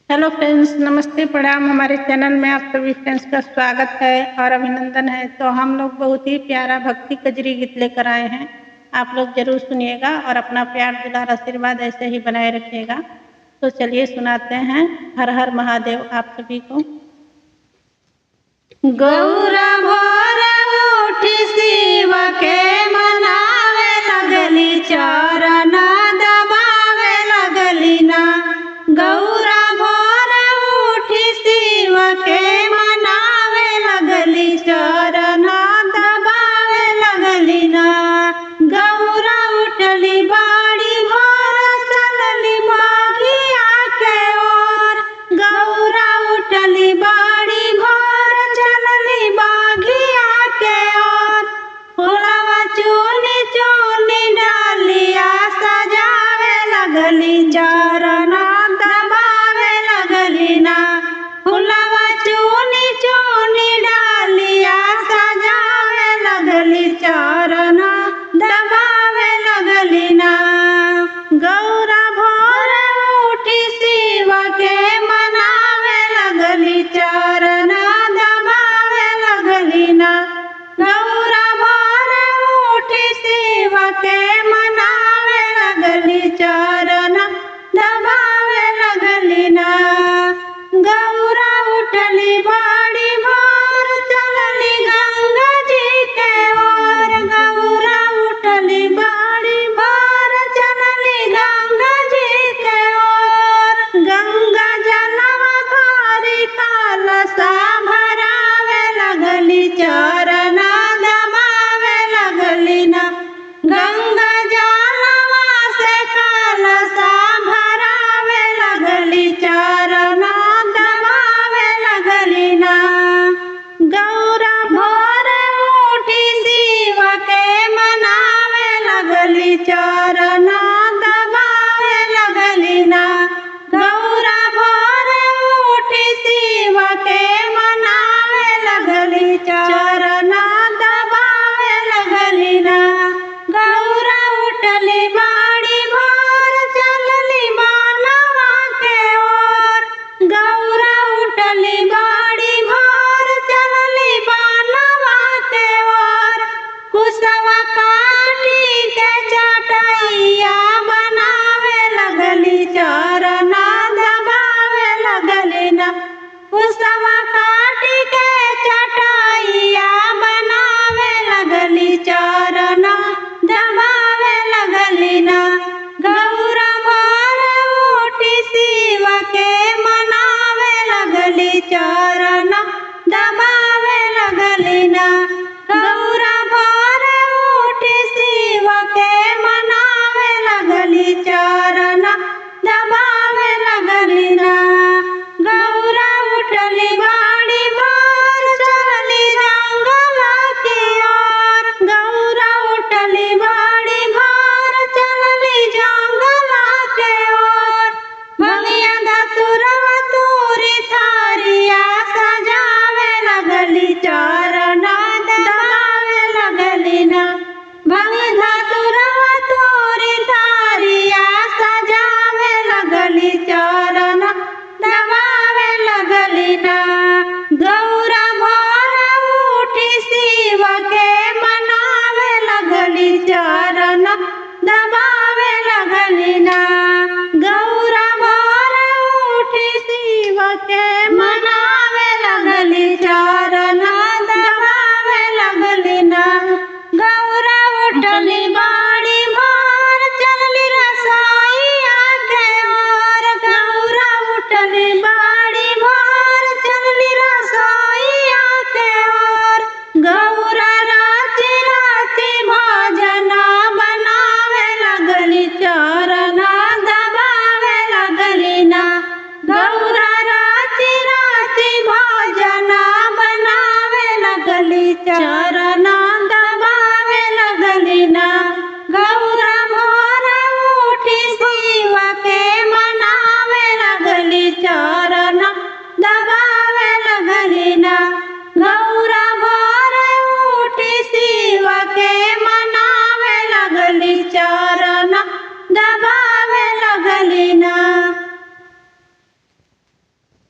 Hello friends, नमस्ते प्रणाम। हमारे चैनल में आप सभी फ्रेंड्स का स्वागत है और अभिनंदन है। तो हम लोग बहुत ही प्यारा भक्ति कजरी गीत लेकर आए हैं। आप लोग जरूर सुनिएगा और अपना प्यार दुलार आशीर्वाद ऐसे ही बनाए रखिएगा। तो चलिए सुनाते हैं। हर हर महादेव आप सभी को। गौरा भोर उठी शिव के मनावे लगली, चरण दबावे लगली ना। गौरा भोर उठी शिव के मनावे लगली, चरण दबावे लगली ना। गौरा उठली बाड़ी भोर, चलली बगिया के ओर। गौरा उठली बाड़ी भोर, चलली बगिया के ओर। फुलवा चुनी चुनी डालिया सजावे लगली, चरण दबावे लगली ना। फुलवा चुनी चुनी डालिया सजावे लगली, चरण दबावे लगली ना। गौरा भोर उठी शिव के मनावे लगली, चरण दबावे लगली ना। गौरा भोर उठी शिव के मनावे लगली, चरण दबावे लगली ना। गौरा उठली बाड़ी भोर, चलली गंगा जी के ओर। गौरा उठली बाड़ी भोर, चलली गंगा जी के ओर। गंगा जलवा भरी कलशा भरावे लगली, चरण दबावे लगली ना। गंगा जलवा से कलशा भरावे लगली, चरण दबावे लगली ना। गौरा भोर उठी शिव के मनावे लगली, चरण दबावे लगली ना। गौरा भोर उठी शिव के मनावे लगली, चरण दबावे लगली ना। गौरा उठली बाड़ी भोर, चलली बनवा के ओर। गौरा उठली बाड़ी भोर, चलली बनवा के ओर। कुशवा काटी के चटैया बनावे लगली, चरण दबावे लगली ना। कुशवा काटी के चटैया बनावे लगली, चरण दबावे लगली ना। गौरा भोर उठी शिव के मनावे लगली, चरण दबावे लगली ना। गौरा भोर उठी शिव के मनावे लगली, चरण दबावे लगली ना। गौरा उठली बाड़ी भोर, चलली जंगल की ओर। गौरा उठली बाड़ी भोर, चलली जंगल के ओर। भंगिया धतुरवा तूरी थारिया सजावे लगली, चरण दबावे लगली ना। भंगी धतुरवा तूरी थारिया सजावे लगली, चरण दबावे लगली ना।